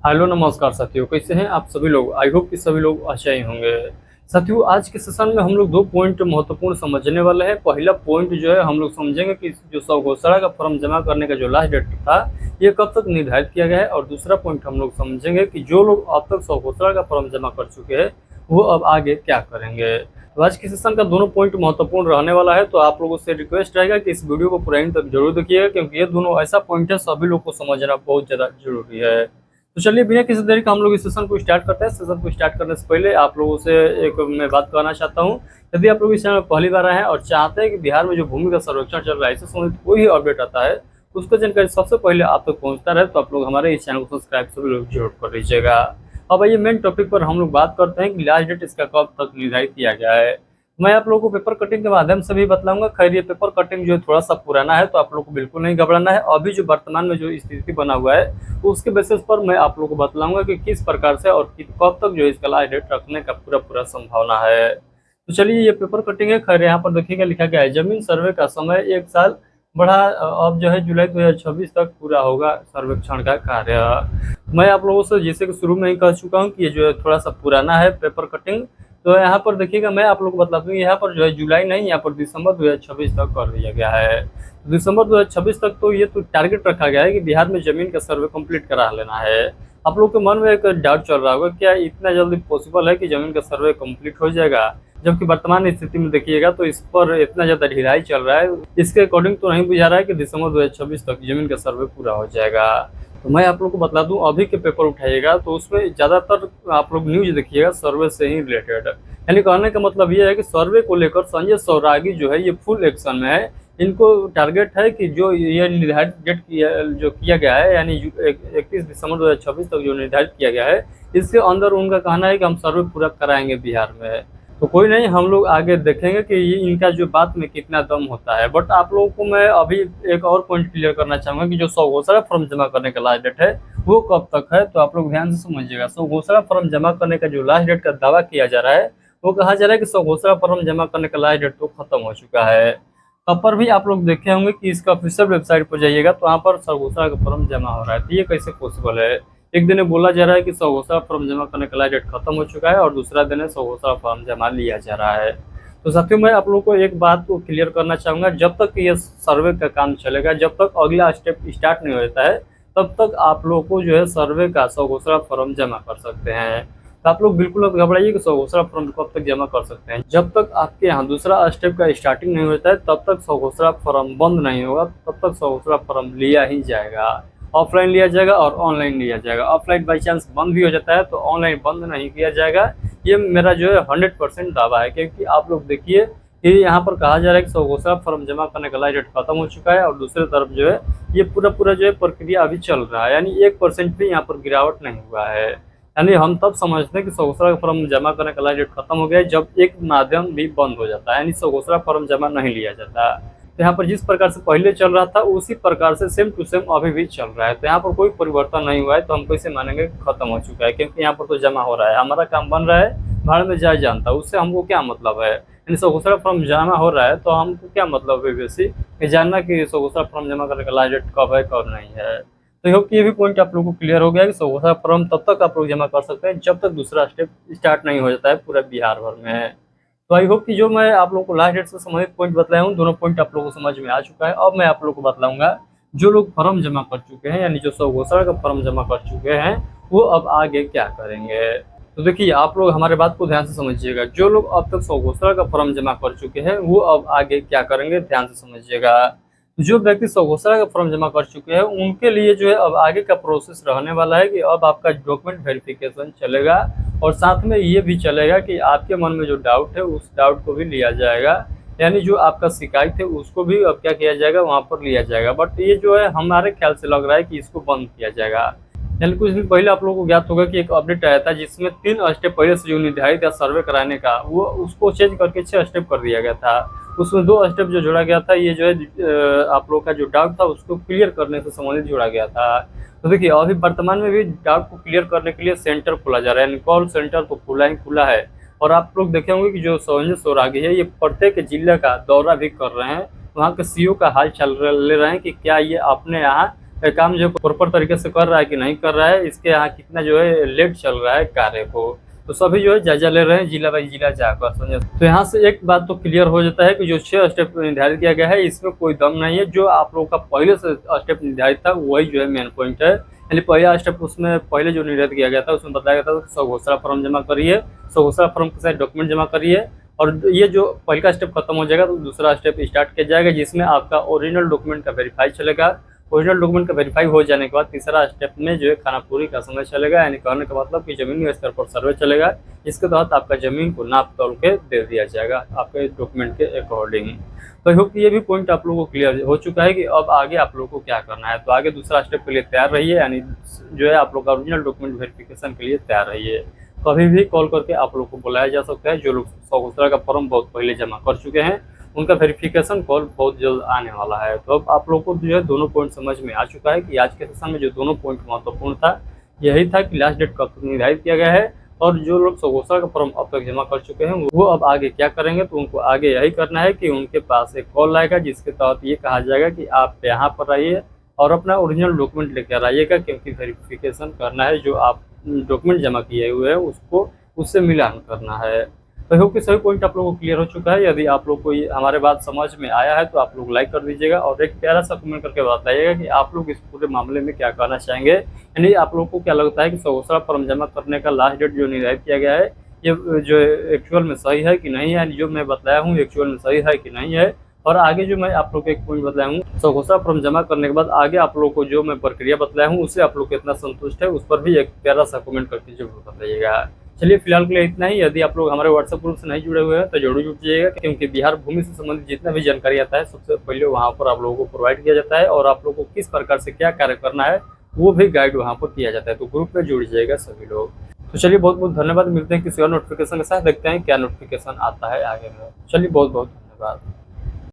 Hello नमस्कार साथियों, कैसे हैं आप सभी लोग। आई होप कि सभी लोग अच्छे ही होंगे। साथियों, आज के सेशन में हम लोग दो पॉइंट महत्वपूर्ण समझने वाले हैं। पहला पॉइंट जो है हम लोग समझेंगे कि जो सौ घोषणा का फॉर्म जमा करने का जो लास्ट डेट था ये कब तक निर्धारित किया गया है। और दूसरा पॉइंट हम लोग समझेंगे कि जो लोग अब तक सौ घोषणा का फॉर्म जमा कर चुके हैं वो अब आगे क्या करेंगे। तो आज के सेशन का दोनों पॉइंट महत्वपूर्ण रहने वाला है, तो आप लोगों से रिक्वेस्ट रहेगा कि इस वीडियो को पूरा एंड तक जरूर देखिएगा, क्योंकि ये दोनों ऐसा पॉइंट है सभी लोग को समझना बहुत ज़्यादा जरूरी है। तो चलिए बिना किसी देरी का हम लोग इस सेशन को स्टार्ट करते हैं। सेशन को स्टार्ट करने से पहले आप लोगों से एक मैं बात कहना चाहता हूँ। यदि आप लोग इस चैनल में पहली बार आए हैं और चाहते हैं कि बिहार में जो भूमि का सर्वेक्षण चल रहा है इससे संबंधित कोई ही अपडेट आता है उसका जानकारी सबसे पहले आप तक पहुँचता रहे, तो आप लोग हमारे इस चैनल को सब्सक्राइब सभी लोग जरूर कर लीजिएगा। अब आइए मेन टॉपिक पर हम लोग बात करते हैं कि लास्ट डेट इसका कब तक निर्धारित किया गया है। मैं आप लोगों को पेपर कटिंग के माध्यम से भी बतलाऊंगा। खैर ये पेपर कटिंग जो है थोड़ा सा पुराना है, तो आप लोगों को बिल्कुल नहीं घबराना है। अभी जो वर्तमान में जो स्थिति बना हुआ है तो उसके बेसिस पर मैं आप लोगों को बतलाऊंगा कि किस प्रकार से और कब तक जो इसका लास्ट डेट रखने का पूरा संभावना है। तो चलिए ये पेपर कटिंग है। खैर यहाँ पर देखिएगा लिखा गया है जमीन सर्वे का समय 1 साल बढ़ा, अब जो है जुलाई 2026 तक पूरा होगा सर्वेक्षण का कार्य। मैं आप लोगों से जैसे कि शुरू में ही कह चुका हूँ कि ये जो है थोड़ा सा पुराना है पेपर कटिंग। तो यहाँ पर देखिएगा मैं आप लोगों को बता दूँ, यहाँ पर जो है जुलाई नहीं, यहाँ पर दिसंबर 2026 तक कर दिया गया है। तो दिसंबर 2026 तक तो ये तो टारगेट रखा गया है कि बिहार में जमीन का सर्वे कंप्लीट करा लेना है। आप लोग के मन में एक डाउट चल रहा होगा क्या इतना जल्दी पॉसिबल है कि जमीन का सर्वे कंप्लीट हो जाएगा, जबकि वर्तमान स्थिति में देखिएगा तो इस पर इतना ज़्यादा ढिलाई चल रहा है। इसके अकॉर्डिंग तो नहीं बुझा रहा है कि दिसंबर 2026 तक जमीन का सर्वे पूरा हो जाएगा। तो मैं आप लोग को बता दूं अभी के पेपर उठाइएगा तो उसमें ज़्यादातर आप लोग न्यूज देखिएगा सर्वे से ही रिलेटेड। यानी कहने का मतलब ये है कि सर्वे को लेकर संजय सौरागी जो है ये फुल एक्शन में है। इनको टारगेट है कि जो ये निर्धारित डेट किया गया है, यानी 31 दिसंबर 2026 तक जो निर्धारित किया गया है इसके अंदर उनका कहना है कि हम सर्वे पूरा कराएंगे बिहार में। तो कोई नहीं, हम लोग आगे देखेंगे कि ये इनका जो बात में कितना दम होता है। बट आप लोगों को मैं अभी एक और पॉइंट क्लियर करना चाहूँगा कि जो सौ घोषणा फॉर्म जमा करने का लास्ट डेट है वो कब तक है। तो आप लोग ध्यान से समझिएगा, सौ घोषणा फॉर्म जमा करने का जो लास्ट डेट का दावा किया जा रहा है वो कहा जा रहा है कि सौ घोषणा फॉर्म जमा करने का लास्ट डेट तो खत्म हो चुका है। तब पर भी आप लोग देखे होंगे कि इसका ऑफिशियल वेबसाइट पर जाइएगा तो वहाँ पर सौ घोषणा का फॉर्म जमा हो रहा है। तो ये कैसे पॉसिबल है। एक दिन बोला जा रहा है कि सौ घोषणा फॉर्म जमा करने का लास्ट डेट खत्म हो चुका है और दूसरा दिन सौ घोषणा फॉर्म जमा लिया जा रहा है। तो साथियों मैं आप लोगों को एक बात को क्लियर करना चाहूँगा, जब तक ये सर्वे का काम चलेगा, जब तक अगला स्टेप स्टार्ट नहीं होता है तब तक आप लोगों को जो है सर्वे का सौ घोषणा फॉर्म जमा कर सकते हैं। तो आप लोग बिल्कुल मत घबराइए कि सौ घोषणा फॉर्म कब तक जमा कर सकते हैं। जब तक आपके यहाँ दूसरा स्टेप का स्टार्टिंग नहीं होता है तब तक सौ घोषणा फॉर्म बंद नहीं होगा, तब तक सौ घोषणा फॉर्म लिया ही जाएगा। ऑफलाइन लिया जाएगा और ऑनलाइन लिया जाएगा। ऑफलाइन बाई चांस बंद भी हो जाता है तो ऑनलाइन बंद नहीं किया जाएगा। ये मेरा जो है 100% दावा है, क्योंकि आप लोग देखिए कि यहाँ पर कहा जा रहा है कि सौ घोषणा फॉर्म जमा करने का लास्ट डेट खत्म हो चुका है और दूसरी तरफ जो है ये पूरा जो है प्रक्रिया अभी चल रहा है, यानी 1% भी यहाँ पर गिरावट नहीं हुआ है। यानी हम तब समझते हैं कि सौ घोषणा फॉर्म जमा करने का लास्ट डेट खत्म हो गया है जब एक माध्यम भी बंद हो जाता है, यानी सौ घोषणा फॉर्म जमा नहीं लिया जाता। तो यहाँ पर जिस प्रकार से पहले चल रहा था उसी प्रकार से सेम टू सेम अभी भी चल रहा है। तो यहाँ पर कोई परिवर्तन नहीं हुआ है, तो हम कैसे मानेंगे खत्म हो चुका है, क्योंकि यहाँ पर तो जमा हो रहा है, हमारा काम बन रहा है, भाड़ में जाए जानता, उससे हमको क्या मतलब है। यानी सौ घोषणा फॉर्म जमा हो रहा है तो हमको क्या मतलब है वैसे कि जानना कि सौ घोषणा फॉर्म जमा करने का लास्ट डेट कब है कब नहीं है। तो होप कि ये भी पॉइंट आप लोगों को क्लियर हो गया कि सौ घोषणा फॉर्म तब तक आप लोग जमा कर सकते हैं जब तक दूसरा स्टेप स्टार्ट नहीं हो जाता है पूरा बिहार भर में। तो आई होप कि जो मैं आप लोगों को लास्ट डेट से संबंधित पॉइंट बताया हूँ दोनों पॉइंट आप लोगों को समझ में आ चुका है। अब मैं आप लोगों को बतलाऊंगा जो लोग फॉर्म जमा कर चुके हैं, यानी जो सौ घोषणा का फॉर्म जमा कर चुके हैं वो अब आगे क्या करेंगे। तो देखिए आप लोग हमारे बात को ध्यान से समझिएगा, जो लोग अब तक सौ घोषणा का फॉर्म जमा कर चुके हैं वो अब आगे क्या करेंगे ध्यान से समझिएगा। जो व्यक्ति सौ घोषणा का फॉर्म जमा कर चुके हैं उनके लिए जो है अब आगे का प्रोसेस रहने वाला है कि अब आपका डॉक्यूमेंट वेरिफिकेशन चलेगा और साथ में ये भी चलेगा कि आपके मन में जो डाउट है उस डाउट को भी लिया जाएगा, यानी जो आपका शिकायत है उसको भी अब क्या किया जाएगा वहाँ पर लिया जाएगा। बट ये जो है हमारे ख्याल से लग रहा है कि इसको बंद किया जाएगा। यानी कुछ दिन पहले आप लोगों को ज्ञात होगा कि एक अपडेट आया था जिसमें 3 स्टेप पहले से जो निर्धारित था सर्वे कराने का वो उसको चेंज करके 6 स्टेप कर दिया गया था। उसमें 2 स्टेप जो जोड़ा गया था, ये जो है आप लोगों का जो डाउट था उसको क्लियर करने से संबंधित जोड़ा गया था। तो देखिए अभी वर्तमान में भी डाउट को क्लियर करने के लिए सेंटर खोला जा रहा है, यानी कॉल सेंटर तो खुला ही खुला है। और आप लोग देखे होंगे कि जो संजय सौरागी है ये प्रत्येक जिले का दौरा भी कर रहे हैं, वहाँ के सीओ का हाल चाल ले रहे हैं कि क्या ये अपने यहाँ काम जो है प्रॉपर तरीके से कर रहा है कि नहीं कर रहा है, इसके यहाँ कितना जो है लेट चल रहा है कार्य को, तो सभी जो है जायजा ले रहे हैं जिला बाई जिला जाकर, समझे। तो यहाँ से एक बात तो क्लियर हो जाता है कि जो 6 स्टेप निर्धारित किया गया है इसमें कोई दम नहीं है। जो आप लोगों का पहले से स्टेप निर्धारित था वही जो है मेन पॉइंट है। यानी पहला स्टेप उसमें पहले जो निर्धारित किया गया था उसमें बताया गया था स्वघोषणा फॉर्म जमा करिए, स्वघोषणा फॉर्म के साथ डॉक्यूमेंट जमा करिए, और ये जो पहला स्टेप खत्म हो जाएगा तो दूसरा स्टेप स्टार्ट किया जाएगा जिसमें आपका ओरिजिनल डॉक्यूमेंट का वेरीफाई चलेगा। ओरिजिनल डॉक्यूमेंट का वेरीफाई हो जाने के बाद तीसरा स्टेप में जो है खानापुरी का समय चलेगा, यानी कहने का मतलब कि जमीनी स्तर पर सर्वे चलेगा, इसके तहत आपका जमीन को नाप तोल के दे दिया जाएगा आपके डॉक्यूमेंट के अकॉर्डिंग। तो आई होप कि ये भी पॉइंट आप लोगों को क्लियर हो चुका है कि अब आगे आप लोगों को क्या करना है। तो आगे दूसरा स्टेप के लिए तैयार रहिए, यानी जो है आप लोग का ओरिजिनल डॉक्यूमेंट वेरिफिकेशन के लिए तैयार रहिए। कभी भी कॉल करके आप लोग को बुलाया जा सकता है। जो लोग स्वघोषणा का फॉर्म बहुत पहले जमा कर चुके हैं उनका वेरिफिकेशन कॉल बहुत जल्द आने वाला है। तो अब आप लोग को जो है दोनों पॉइंट समझ में आ चुका है कि आज के सेशन में जो दोनों पॉइंट महत्वपूर्ण था यही था कि लास्ट डेट कब निर्धारित किया गया है, और जो लोग स्वघोषणा का फॉर्म अब तक जमा कर चुके हैं वो अब आगे क्या करेंगे। तो उनको आगे यही करना है कि उनके पास एक कॉल आएगा जिसके तहत ये कहा जाएगा कि आप यहाँ पर आइए और अपना ओरिजिनल डॉक्यूमेंट लेकर आइएगा, क्योंकि वेरिफिकेशन करना है, जो आप डॉक्यूमेंट जमा किए हुए हैं उसको उससे मिलान करना है। तो होप कि सभी पॉइंट आप लोगों को क्लियर हो चुका है। यदि आप लोग को हमारे बात समझ में आया है तो आप लोग लाइक कर दीजिएगा और एक प्यारा सा कमेंट करके बताइएगा कि आप लोग इस पूरे मामले में क्या कहना चाहेंगे। यानी आप लोग को क्या लगता है कि स्वघोषणा फॉर्म जमा करने का लास्ट डेट जो निर्धारित किया गया है ये जो एक्चुअल में सही है कि नहीं है, यानी जो मैं बताया हूँ एक्चुअल में सही है कि नहीं है। और आगे जो मैं आप लोग को एक पॉइंट बताया हूँ स्वघोषणा फॉर्म जमा करने के बाद आगे आप लोग को जो मैं प्रक्रिया बताया हूँ उससे आप लोग कितना संतुष्ट है उस पर भी एक प्यारा सा कमेंट करके जरूर बताइएगा। चलिए फिलहाल के लिए इतना ही। यदि आप लोग हमारे व्हाट्सएप ग्रुप से नहीं जुड़े हुए हैं तो जरूर जुड़ जाइएगा, क्योंकि बिहार भूमि से संबंधित जितना भी जानकारी आता है सबसे पहले वहाँ पर आप लोगों को प्रोवाइड किया जाता है, और आप लोगों को किस प्रकार से क्या कार्य करना है वो भी गाइड वहाँ पर किया जाता है। तो ग्रुप में जुड़ जाइएगा सभी लोग। तो चलिए बहुत बहुत धन्यवाद, मिलते हैं किसी और नोटिफिकेशन के साथ, देखते हैं क्या नोटिफिकेशन आता है आगे में। चलिए बहुत बहुत धन्यवाद।